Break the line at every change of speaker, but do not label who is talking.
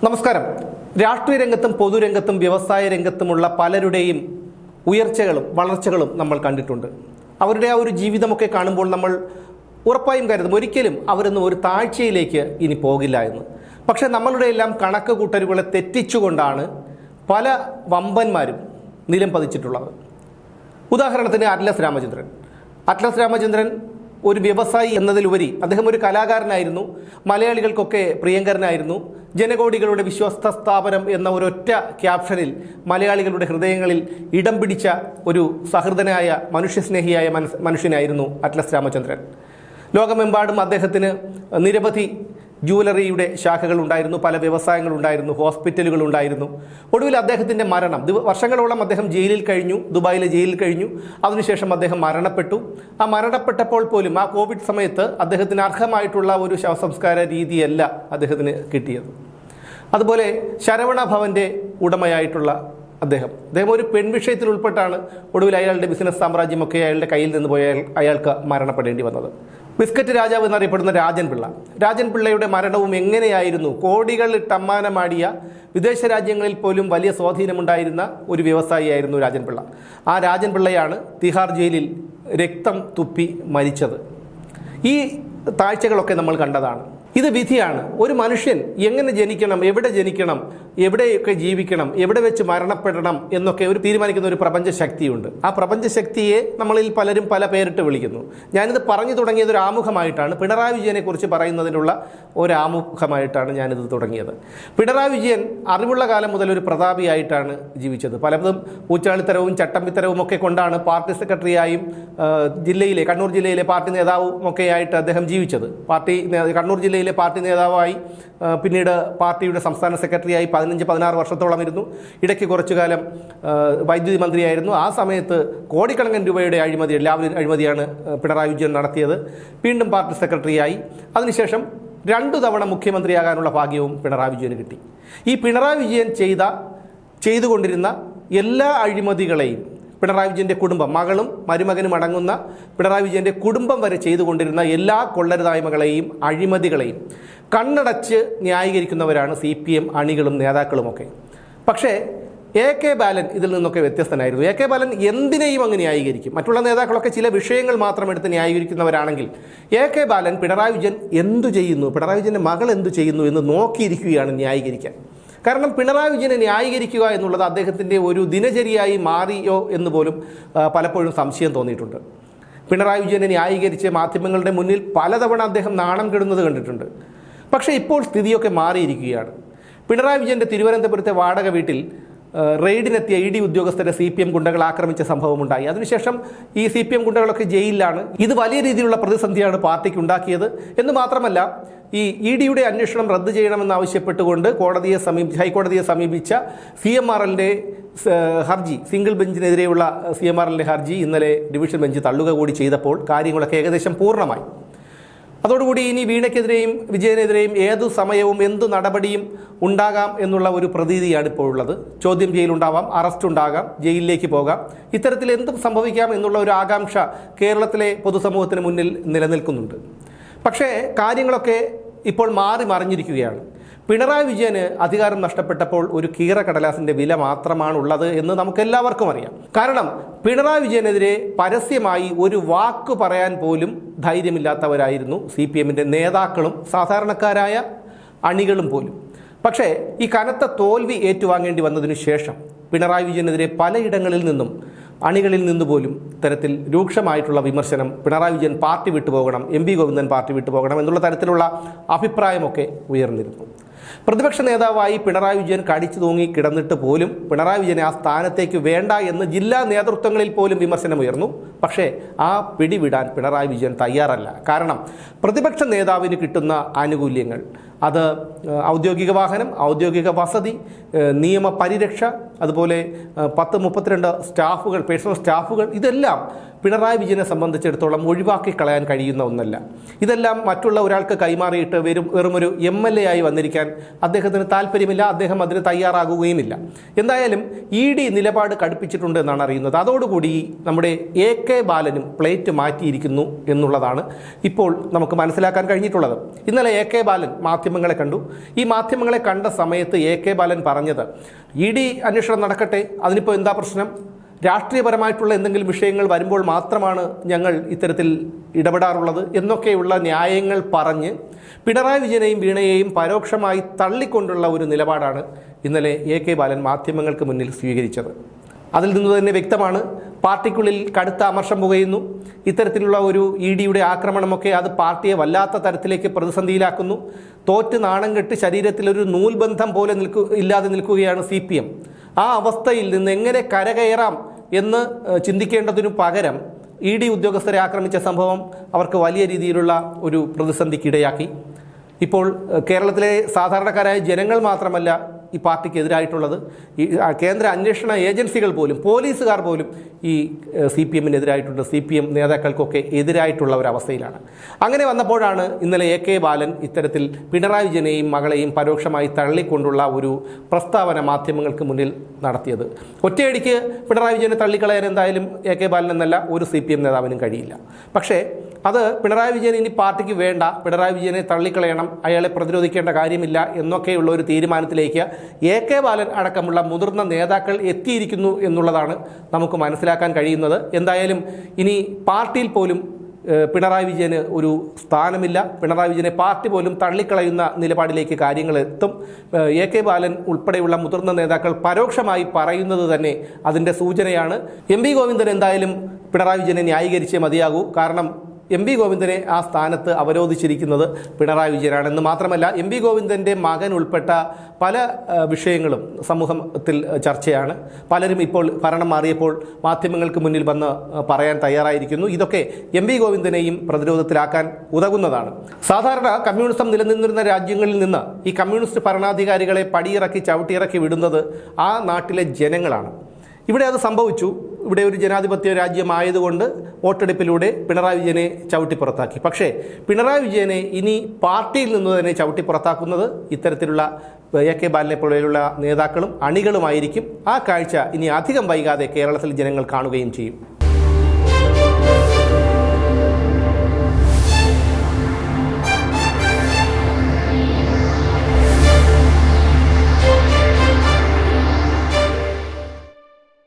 നമസ്കാരം. രാഷ്ട്രീയ രംഗത്തും പൊതുരംഗത്തും വ്യവസായ രംഗത്തുമുള്ള പലരുടെയും ഉയർച്ചകളും വളർച്ചകളും നമ്മൾ കണ്ടിട്ടുണ്ട്. അവരുടെ ആ ഒരു ജീവിതമൊക്കെ കാണുമ്പോൾ നമ്മൾ ഉറപ്പായും കരുതും ഒരിക്കലും അവരൊന്നും ഒരു താഴ്ചയിലേക്ക് ഇനി പോകില്ല എന്ന്. പക്ഷേ നമ്മളുടെ എല്ലാം കണക്ക് കൂട്ടലുകളെ തെറ്റിച്ചുകൊണ്ടാണ് പല വമ്പന്മാരും നിലം പതിച്ചിട്ടുള്ളത്. ഉദാഹരണത്തിന് അറ്റ്ലസ് രാമചന്ദ്രൻ ഒരു വ്യവസായി എന്നതിലുപരി അദ്ദേഹം ഒരു കലാകാരനായിരുന്നു. മലയാളികൾക്കൊക്കെ പ്രിയങ്കരനായിരുന്നു. ജനകോടികളുടെ വിശ്വസ്ത സ്ഥാപനം എന്ന ഒരൊറ്റ ക്യാപ്ഷനിൽ മലയാളികളുടെ ഹൃദയങ്ങളിൽ ഇടം പിടിച്ച ഒരു സഹൃദനായ മനുഷ്യസ്നേഹിയായ മനുഷ്യനായിരുന്നു അറ്റ്ലസ് രാമചന്ദ്രൻ. ലോകമെമ്പാടും അദ്ദേഹത്തിന് നിരവധി ജൂവലറിയുടെ ശാഖകൾ ഉണ്ടായിരുന്നു, പല വ്യവസായങ്ങളുണ്ടായിരുന്നു, ഹോസ്പിറ്റലുകൾ ഉണ്ടായിരുന്നു. ഒടുവിൽ അദ്ദേഹത്തിൻ്റെ മരണം, വർഷങ്ങളോളം അദ്ദേഹം ജയിലിൽ കഴിഞ്ഞു, ദുബായിലെ ജയിലിൽ കഴിഞ്ഞു. അതിനുശേഷം അദ്ദേഹം മരണപ്പെട്ടു. ആ മരണപ്പെട്ടപ്പോൾ പോലും ആ കോവിഡ് സമയത്ത് അദ്ദേഹത്തിന് അർഹമായിട്ടുള്ള ഒരു ശവസംസ്കാര രീതിയല്ല അദ്ദേഹത്തിന് കിട്ടിയത്. അതുപോലെ ശരവണ ഭവൻ്റെ ഉടമയായിട്ടുള്ള അദ്ദേഹം ഒരു പെൺവിഷയത്തിൽ ഉൾപ്പെട്ടാണ് ഒടുവിൽ അയാളുടെ ബിസിനസ് സാമ്രാജ്യമൊക്കെ അയാളുടെ കയ്യിൽ നിന്ന് പോയ അയാൾക്ക് മരണപ്പെടേണ്ടി വന്നത്. ബിസ്ക്കറ്റ് രാജാവ് എന്നറിയപ്പെടുന്ന രാജൻ പിള്ളയുടെ മരണവും എങ്ങനെയായിരുന്നു? കോടികൾ ടമ്മാനമാടിയ വിദേശ രാജ്യങ്ങളിൽ പോലും വലിയ സ്വാധീനമുണ്ടായിരുന്ന ഒരു വ്യവസായിയായിരുന്നു രാജൻ പിള്ള. ആ രാജൻ പിള്ളയാണ് തിഹാർ ജയിലിൽ രക്തം തുപ്പി മരിച്ചത്. ഈ താഴ്ചകളൊക്കെ നമ്മൾ കണ്ടതാണ്. ഇത് വിധിയാണ്. ഒരു മനുഷ്യൻ എങ്ങനെ ജനിക്കണം, എവിടെയൊക്കെ ജീവിക്കണം, എവിടെ വെച്ച് മരണപ്പെടണം എന്നൊക്കെ തീരുമാനിക്കുന്ന ഒരു പ്രപഞ്ചശക്തിയുണ്ട്. ആ പ്രപഞ്ചശക്തിയെ നമ്മളിൽ പലരും പല പേരിട്ട് വിളിക്കുന്നു. ഞാനിത് പറഞ്ഞു തുടങ്ങിയത് ഒരു ആമുഖമായിട്ടാണ്. പിണറായി വിജയനെ കുറിച്ച് പറയുന്നതിനുള്ള ഒരു ആമുഖമായിട്ടാണ് ഞാനിത് തുടങ്ങിയത്. പിണറായി വിജയൻ അറിവുള്ള കാലം മുതൽ ഒരു പ്രതാപിയായിട്ടാണ് ജീവിച്ചത്. പലതും ഊച്ചാളിത്തരവും ചട്ടമ്പിത്തരവും ഒക്കെ കൊണ്ടാണ് പാർട്ടി സെക്രട്ടറിയായും കണ്ണൂർ ജില്ലയിലെ പാർട്ടി നേതാവും ഒക്കെയായിട്ട് അദ്ദേഹം ജീവിച്ചത്. കണ്ണൂർ ജില്ലയിലെ പാർട്ടി നേതാവായി, പിന്നീട് പാർട്ടിയുടെ സംസ്ഥാന സെക്രട്ടറിയായി 15-16 വർഷത്തോളം ഇരുന്നു. ഇടയ്ക്ക് കുറച്ചു കാലം വൈദ്യുതി മന്ത്രിയായിരുന്നു. ആ സമയത്ത് കോടിക്കണക്കിന് രൂപയുടെ അഴിമതിയാണ് പിണറായി വിജയൻ നടത്തിയത്. വീണ്ടും പാർട്ടി സെക്രട്ടറിയായി. അതിനുശേഷം 2 തവണ മുഖ്യമന്ത്രിയാകാനുള്ള ഭാഗ്യവും പിണറായി വിജയന് കിട്ടി. ഈ പിണറായി വിജയൻ ചെയ്തുകൊണ്ടിരുന്ന എല്ലാ അഴിമതികളെയും പിണറായി വിജയൻ്റെ കുടുംബം, മകളും മരുമകനും അടങ്ങുന്ന പിണറായി വിജയൻ്റെ കുടുംബം വരെ ചെയ്തുകൊണ്ടിരുന്ന എല്ലാ കൊള്ളരുതായ്മകളെയും അഴിമതികളെയും കണ്ണടച്ച് ന്യായീകരിക്കുന്നവരാണ് CPM അണികളും നേതാക്കളുമൊക്കെ. പക്ഷേ AK ബാലൻ ഇതിൽ നിന്നൊക്കെ വ്യത്യസ്തനായിരുന്നു. AK ബാലൻ എന്തിനേയും അങ്ങ് ന്യായീകരിക്കും. മറ്റുള്ള നേതാക്കളൊക്കെ ചില വിഷയങ്ങൾ മാത്രം എടുത്ത് ന്യായീകരിക്കുന്നവരാണെങ്കിൽ AK ബാലൻ പിണറായി വിജയൻ എന്തു ചെയ്യുന്നു, പിണറായി വിജയൻ്റെ മകൾ എന്തു ചെയ്യുന്നു എന്ന് നോക്കിയിരിക്കുകയാണ് ന്യായീകരിക്കാൻ. കാരണം പിണറായി വിജയനെ ന്യായീകരിക്കുക എന്നുള്ളത് അദ്ദേഹത്തിൻ്റെ ഒരു ദിനചര്യയായി മാറിയോ എന്ന് പോലും പലപ്പോഴും സംശയം തോന്നിയിട്ടുണ്ട്. പിണറായി വിജയനെ ന്യായീകരിച്ച് മാധ്യമങ്ങളുടെ മുന്നിൽ പലതവണ അദ്ദേഹം നാണം കെടുന്നത് കണ്ടിട്ടുണ്ട്. പക്ഷേ ഇപ്പോൾ സ്ഥിതിയൊക്കെ മാറിയിരിക്കുകയാണ്. പിണറായി വിജയൻ്റെ തിരുവനന്തപുരത്തെ വാടക വീട്ടിൽ റെയ്ഡിനെത്തിയ ED ഉദ്യോഗസ്ഥരെ CPM ഗുണ്ടകൾ ആക്രമിച്ച സംഭവമുണ്ടായി. അതിനുശേഷം ഈ CPM ഗുണ്ടകളൊക്കെ ജയിലിലാണ്. ഇത് വലിയ രീതിയിലുള്ള പ്രതിസന്ധിയാണ് പാർട്ടിക്ക് ഉണ്ടാക്കിയത്. എന്ന് മാത്രമല്ല, ഈ EDയുടെ അന്വേഷണം റദ്ദ് ചെയ്യണമെന്നാവശ്യപ്പെട്ടുകൊണ്ട് ഹൈക്കോടതിയെ സമീപിച്ച CMRLൻ്റെ ഹർജി, സിംഗിൾ ബെഞ്ചിനെതിരെയുള്ള CMRLൻ്റെ ഹർജി ഇന്നലെ ഡിവിഷൻ ബെഞ്ച് തള്ളുക കൂടി ചെയ്തപ്പോൾ കാര്യങ്ങളൊക്കെ ഏകദേശം പൂർണ്ണമായി. അതോടുകൂടി ഇനി വീണയ്ക്കെതിരെയും വിജയനെതിരെയും ഏതു സമയവും എന്തു നടപടിയും ഉണ്ടാകാം എന്നുള്ള ഒരു പ്രതീതിയാണ് ഇപ്പോൾ ഉള്ളത്. ചോദ്യം ചെയ്യലുണ്ടാവാം, അറസ്റ്റ് ഉണ്ടാകാം, ജയിലിലേക്ക് പോകാം, ഇത്തരത്തിൽ എന്തും സംഭവിക്കാം എന്നുള്ള ഒരു ആകാംക്ഷ കേരളത്തിലെ പൊതുസമൂഹത്തിന് മുന്നിൽ നിലനിൽക്കുന്നുണ്ട്. പക്ഷേ കാര്യങ്ങളൊക്കെ ഇപ്പോൾ മറിഞ്ഞിരിക്കുകയാണ്. പിണറായി വിജയന് അധികാരം നഷ്ടപ്പെട്ടപ്പോൾ ഒരു കീറക്കടലാസിൻ്റെ വില മാത്രമാണുള്ളത് എന്ന് നമുക്കെല്ലാവർക്കും അറിയാം. കാരണം പിണറായി വിജയനെതിരെ പരസ്യമായി ഒരു വാക്ക് പറയാൻ പോലും ധൈര്യമില്ലാത്തവരായിരുന്നു CPMൻ്റെ നേതാക്കളും സാധാരണക്കാരായ അണികളും പോലും. പക്ഷേ ഈ കനത്ത തോൽവി ഏറ്റുവാങ്ങേണ്ടി വന്നതിനു ശേഷം പിണറായി വിജയനെതിരെ പലയിടങ്ങളിൽ നിന്നും അണികളിൽ നിന്നുപോലും ഇത്തരത്തിൽ രൂക്ഷമായിട്ടുള്ള വിമർശനം, പിണറായി വിജയൻ പാർട്ടി വിട്ടുപോകണം, MP ഗോവിന്ദൻ പാർട്ടി വിട്ടുപോകണം എന്നുള്ള തരത്തിലുള്ള അഭിപ്രായമൊക്കെ ഉയർന്നിരുന്നു. പ്രതിപക്ഷ നേതാവായി പിണറായി വിജയൻ കടിച്ചു തൂങ്ങി കിടന്നിട്ട് പോലും പിണറായി വിജയനെ ആ സ്ഥാനത്തേക്ക് വേണ്ട എന്ന് ജില്ലാ നേതൃത്വങ്ങളിൽ പോലും വിമർശനം ഉയർന്നു. പക്ഷേ ആ പിടിവിടാൻ പിണറായി വിജയൻ തയ്യാറല്ല. കാരണം പ്രതിപക്ഷ നേതാവിന് കിട്ടുന്ന ആനുകൂല്യങ്ങൾ, അത് ഔദ്യോഗിക വാഹനം, ഔദ്യോഗിക വസതി, നിയമ പരിരക്ഷ, അതുപോലെ 10-32 സ്റ്റാഫുകൾ, പേഴ്സണൽ സ്റ്റാഫുകൾ, ഇതെല്ലാം പിണറായി വിജയനെ സംബന്ധിച്ചിടത്തോളം ഒഴിവാക്കി കളയാൻ കഴിയുന്ന ഒന്നല്ല. ഇതെല്ലാം മറ്റുള്ള ഒരാൾക്ക് കൈമാറിയിട്ട് വെറുമൊരു MLA ആയി വന്നിരിക്കാൻ അദ്ദേഹത്തിന് താല്പര്യമില്ല. അദ്ദേഹം അതിന് തയ്യാറാകുകയുമില്ല. എന്തായാലും ED നിലപാട് കടുപ്പിച്ചിട്ടുണ്ട് എന്നാണ് അറിയുന്നത്. അതോടുകൂടി നമ്മുടെ AK ബാലനും പ്ലേറ്റ് മാറ്റിയിരിക്കുന്നു എന്നുള്ളതാണ് ഇപ്പോൾ നമുക്ക് മനസ്സിലാക്കാൻ കഴിഞ്ഞിട്ടുള്ളത്. ഇന്നലെ AK ബാലൻ മാധ്യമങ്ങളെ കണ്ടു. ഈ മാധ്യമങ്ങളെ കണ്ട സമയത്ത് AK ബാലൻ പറഞ്ഞത് ED അന്വേഷണം നടക്കട്ടെ, അതിനിപ്പോൾ എന്താ പ്രശ്നം, രാഷ്ട്രീയപരമായിട്ടുള്ള എന്തെങ്കിലും വിഷയങ്ങൾ വരുമ്പോൾ മാത്രമാണ് ഞങ്ങൾ ഇത്തരത്തിൽ ഇടപെടാറുള്ളത് എന്നൊക്കെയുള്ള ന്യായങ്ങൾ പറഞ്ഞ് പിണറായി വിജയനെയും വീണയെയും പരോക്ഷമായി തള്ളിക്കൊണ്ടുള്ള ഒരു നിലപാടാണ് ഇന്നലെ AK ബാലൻ മാധ്യമങ്ങൾക്ക് മുന്നിൽ സ്വീകരിച്ചത്. അതിൽ നിന്ന് തന്നെ വ്യക്തമാണ് പാർട്ടിക്കുള്ളിൽ കടുത്ത അമർഷം പുകയുന്നു. ഇത്തരത്തിലുള്ള ഒരു EDയുടെ ആക്രമണമൊക്കെ അത് പാർട്ടിയെ വല്ലാത്ത തരത്തിലേക്ക് പ്രതിസന്ധിയിലാക്കുന്നു. തോറ്റ് നാണം കെട്ട് ശരീരത്തിലൊരു നൂൽബന്ധം പോലെ ഇല്ലാതെ നിൽക്കുകയാണ് CPM. ആ അവസ്ഥയിൽ നിന്ന് എങ്ങനെ കരകയറാം എന്ന് ചിന്തിക്കേണ്ടതിനു പകരം ED ഉദ്യോഗസ്ഥരെ ആക്രമിച്ച സംഭവം അവർക്ക് വലിയ രീതിയിലുള്ള ഒരു പ്രതിസന്ധിക്കിടയാക്കി. ഇപ്പോൾ കേരളത്തിലെ സാധാരണക്കാരായ ജനങ്ങൾ മാത്രമല്ല ഈ പാർട്ടിക്ക് എതിരായിട്ടുള്ളത്, ഈ കേന്ദ്ര അന്വേഷണ ഏജൻസികൾ പോലും പോലീസുകാർ പോലും ഈ CPMനെതിരായിട്ടുണ്ട്. CPM നേതാക്കൾക്കൊക്കെ എതിരായിട്ടുള്ള ഒരവസ്ഥയിലാണ്. അങ്ങനെ വന്നപ്പോഴാണ് ഇന്നലെ AK ബാലൻ ഇത്തരത്തിൽ പിണറായി വിജയനെയും മകളെയും പരോക്ഷമായി തള്ളിക്കൊണ്ടുള്ള ഒരു പ്രസ്താവന മാധ്യമങ്ങൾക്ക് മുന്നിൽ നടത്തിയത്. ഒറ്റയടിക്ക് പിണറായി വിജയനെ തള്ളിക്കളയാൻ എന്തായാലും AK ബാലൻ എന്നല്ല ഒരു CPM നേതാവിനും കഴിയില്ല. പക്ഷേ അത് പിണറായി വിജയൻ ഇനി പാർട്ടിക്ക് വേണ്ട, പിണറായി വിജയനെ തള്ളിക്കളയണം, അയാളെ പ്രതിരോധിക്കേണ്ട കാര്യമില്ല എന്നൊക്കെയുള്ള ഒരു തീരുമാനത്തിലേക്ക് AK ബാലൻ അടക്കമുള്ള മുതിർന്ന നേതാക്കൾ എത്തിയിരിക്കുന്നു എന്നുള്ളതാണ് നമുക്ക് മനസ്സിലാക്കാൻ കഴിയുന്നത്. എന്തായാലും ഇനി പാർട്ടിയിൽ പോലും പിണറായി വിജയന് ഒരു സ്ഥാനമില്ല. പിണറായി വിജയനെ പാർട്ടി പോലും തള്ളിക്കളയുന്ന നിലപാടിലേക്ക് കാര്യങ്ങൾ എത്തും. AK ബാലൻ ഉൾപ്പെടെയുള്ള മുതിർന്ന നേതാക്കൾ പരോക്ഷമായി പറയുന്നത് തന്നെ അതിൻ്റെ സൂചനയാണ്. MV ഗോവിന്ദൻ എന്തായാലും പിണറായി വിജയനെ ന്യായീകരിച്ചേ മതിയാകൂ. കാരണം MV ഗോവിന്ദനെ ആ സ്ഥാനത്ത് അവരോധിച്ചിരിക്കുന്നത് പിണറായി വിജയനാണെന്ന് മാത്രമല്ല, MV ഗോവിന്ദൻ്റെ മകൻ ഉൾപ്പെട്ട പല വിഷയങ്ങളും സമൂഹത്തിൽ ചർച്ചയാണ്. പലരും ഇപ്പോൾ ഭരണം മാറിയപ്പോൾ മാധ്യമങ്ങൾക്ക് മുന്നിൽ വന്ന് പറയാൻ തയ്യാറായിരിക്കുന്നു. ഇതൊക്കെ MV ഗോവിന്ദനെയും പ്രതിരോധത്തിലാക്കാൻ ഉതകുന്നതാണ്. സാധാരണ കമ്മ്യൂണിസം നിലനിന്നിരുന്ന രാജ്യങ്ങളിൽ നിന്ന് ഈ കമ്മ്യൂണിസ്റ്റ് ഭരണാധികാരികളെ പടിയിറക്കി ചവിട്ടിയിറക്കി വിടുന്നത് ആ നാട്ടിലെ ജനങ്ങളാണ്. ഇവിടെ അത് സംഭവിച്ചു. ഇവിടെ ഒരു ജനാധിപത്യ രാജ്യമായതുകൊണ്ട് വോട്ടെടുപ്പിലൂടെ പിണറായി വിജയനെ ചവിട്ടിപ്പുറത്താക്കി. പക്ഷേ പിണറായി വിജയനെ ഇനി പാർട്ടിയിൽ നിന്ന് തന്നെ ചവിട്ടിപ്പുറത്താക്കുന്നത് ഇത്തരത്തിലുള്ള AK ബാലനെ പോലെയുള്ള നേതാക്കളും അണികളുമായിരിക്കും. ആ കാഴ്ച ഇനി അധികം വൈകാതെ കേരളത്തിൽ ജനങ്ങൾ കാണുകയും ചെയ്യും.